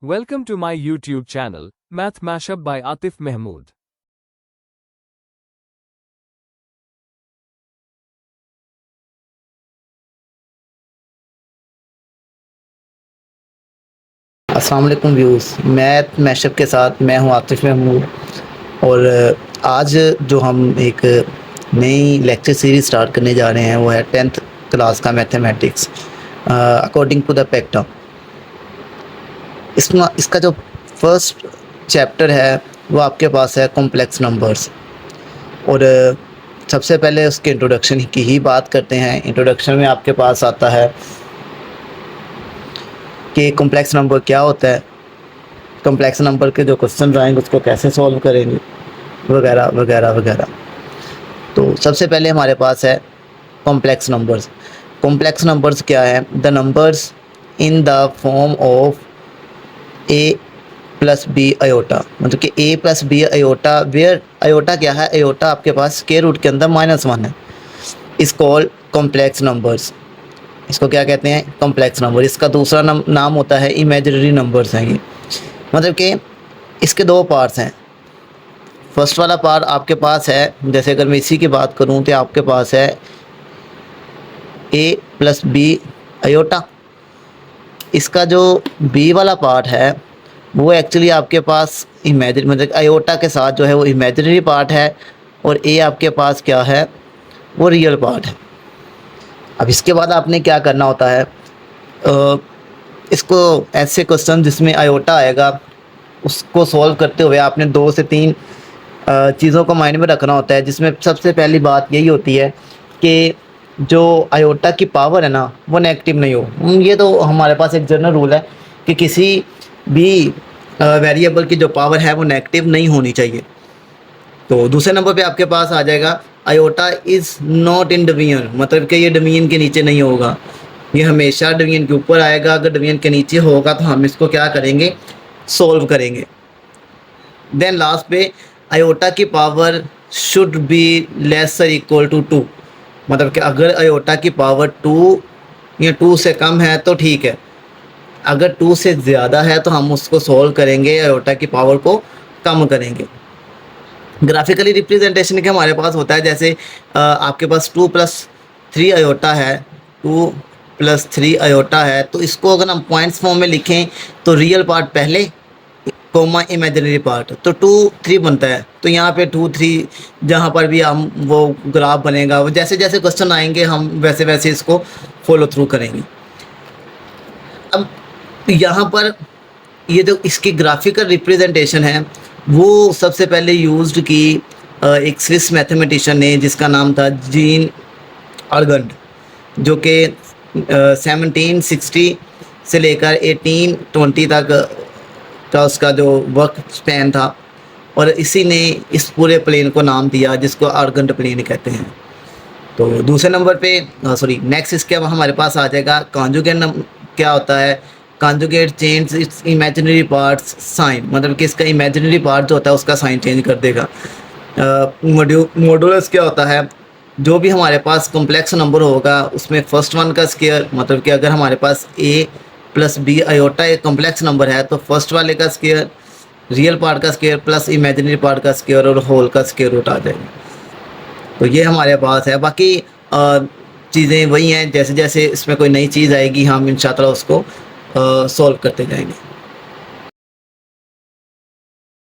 Welcome to my YouTube channel, Math Mashup by Atif Mahmood. अस्सलाम वालेकुम views, math mashup के साथ मैं हूं आतिफ़ महमूद। और आज जो हम एक नई लेक्चर सीरीज़ स्टार्ट करने जा रहे हैं वो है 10th क्लास का मैथमेटिक्स अकॉर्डिंग टू द पेक्टा। इसका जो फर्स्ट चैप्टर है वो आपके पास है कॉम्प्लेक्स नंबर्स। और सबसे पहले उसके इंट्रोडक्शन की ही बात करते हैं। इंट्रोडक्शन में आपके पास आता है कि कॉम्प्लेक्स नंबर क्या होता है, कॉम्प्लेक्स नंबर के जो क्वेश्चन आएंगे उसको कैसे सॉल्व करेंगे, वगैरह वगैरह वगैरह। तो सबसे पहले हमारे पास है कॉम्प्लेक्स नंबर्स। कॉम्प्लेक्स नंबर्स क्या है? The numbers in the form of A plus B iota, मतलब कि A plus B iota, where iota क्या है? अयोटा आपके पास स्क्वायर रूट के अंदर -1 है। इस कॉल्ड कॉम्प्लेक्स नंबर्स। इसको क्या कहते हैं? Complex number. इसका दूसरा नाम होता है इमेजिनरी नंबर्स हैं ये। मतलब कि इसके दो पार्ट्स हैं। फर्स्ट वाला पार्ट आपके पास है, जैसे अगर मैं इसी की बात करूं तो आपके पास है ए प्लस बी अयोटा। इसका जो बी वाला पार्ट है वो एक्चुअली आपके पास मतलब अयोटा के साथ जो है वो इमेजिनरी पार्ट है, और ए आपके पास क्या है? वो रियल पार्ट है। अब इसके बाद आपने क्या करना होता है, इसको ऐसे क्वेश्चन जिसमें अयोटा आएगा उसको सॉल्व करते हुए आपने 2 से 3 चीज़ों को माइंड में रखना होता है, जिसमें सबसे पहली बात यही होती है कि जो अयोटा की पावर है ना वो नेगेटिव नहीं हो। ये तो हमारे पास एक जनरल रूल है कि किसी भी वेरिएबल की जो पावर है वो नेगेटिव नहीं होनी चाहिए। तो दूसरे नंबर पे आपके पास आ जाएगा iota is not in division, मतलब कि ये डिवीजन के नीचे नहीं होगा, ये हमेशा डिवीजन के ऊपर आएगा। अगर डिवीजन के नीचे होगा तो हम इसको क्या करेंगे? सॉल्व करेंगे। देन लास्ट पे अयोटा की power should be lesser equal to 2, मतलब कि अगर अयोटा की पावर 2 या 2 से कम है तो ठीक है, अगर 2 से ज़्यादा है तो हम उसको सॉल्व करेंगे, अयोटा की पावर को कम करेंगे। ग्राफिकली रिप्रेजेंटेशन के हमारे पास होता है, जैसे आपके पास 2 + 3 अयोटा है, 2 + 3 अयोटा है, तो इसको अगर हम पॉइंट्स फॉर्म में लिखें तो रियल पार्ट पहले, कोमा इमेजिनरी पार्ट, तो 2 3 बनता है। तो यहाँ पे 2 3 जहाँ पर भी हम वो ग्राफ बनेगा, वो जैसे जैसे क्वेश्चन आएंगे हम वैसे वैसे इसको फॉलो थ्रू करेंगे। अब यहाँ पर ये जो इसकी ग्राफिकल रिप्रेजेंटेशन है वो सबसे पहले यूज्ड की एक स्विस मैथमेटिशियन ने, जिसका नाम था जीन आर्गंड, जो कि 1760 से लेकर 1820 तक का उसका जो वर्क स्पैन था, और इसी ने इस पूरे प्लेन को नाम दिया जिसको आर्गंड प्लेन कहते हैं। तो दूसरे नंबर पे नेक्स्ट इसके अब हमारे पास आ जाएगा कॉन्जुगेट। क्या होता है? Conjugate change its imaginary parts sign, मतलब कि इसका इमेजिनरी पार्ट जो होता है उसका साइन चेंज कर देगा। मॉड्यूलस क्या होता है? जो भी हमारे पास कॉम्प्लेक्स नंबर होगा उसमें फर्स्ट वन का स्क्वायर, मतलब कि अगर हमारे पास ए प्लस बी अयोटा एक कॉम्प्लेक्स नंबर है तो फर्स्ट वाले का स्क्वायर, रियल पार्ट का स्क्वायर प्लस इमेजिनरी पार्ट का स्क्वायर और होल का स्क्वायर रूट आ जाएगा। तो ये हमारे पास है। बाकी चीज़ें वही हैं, जैसे जैसे इसमें कोई नई चीज़ आएगी हम इंशाअल्लाह उसको सॉल्व करते जाएंगे।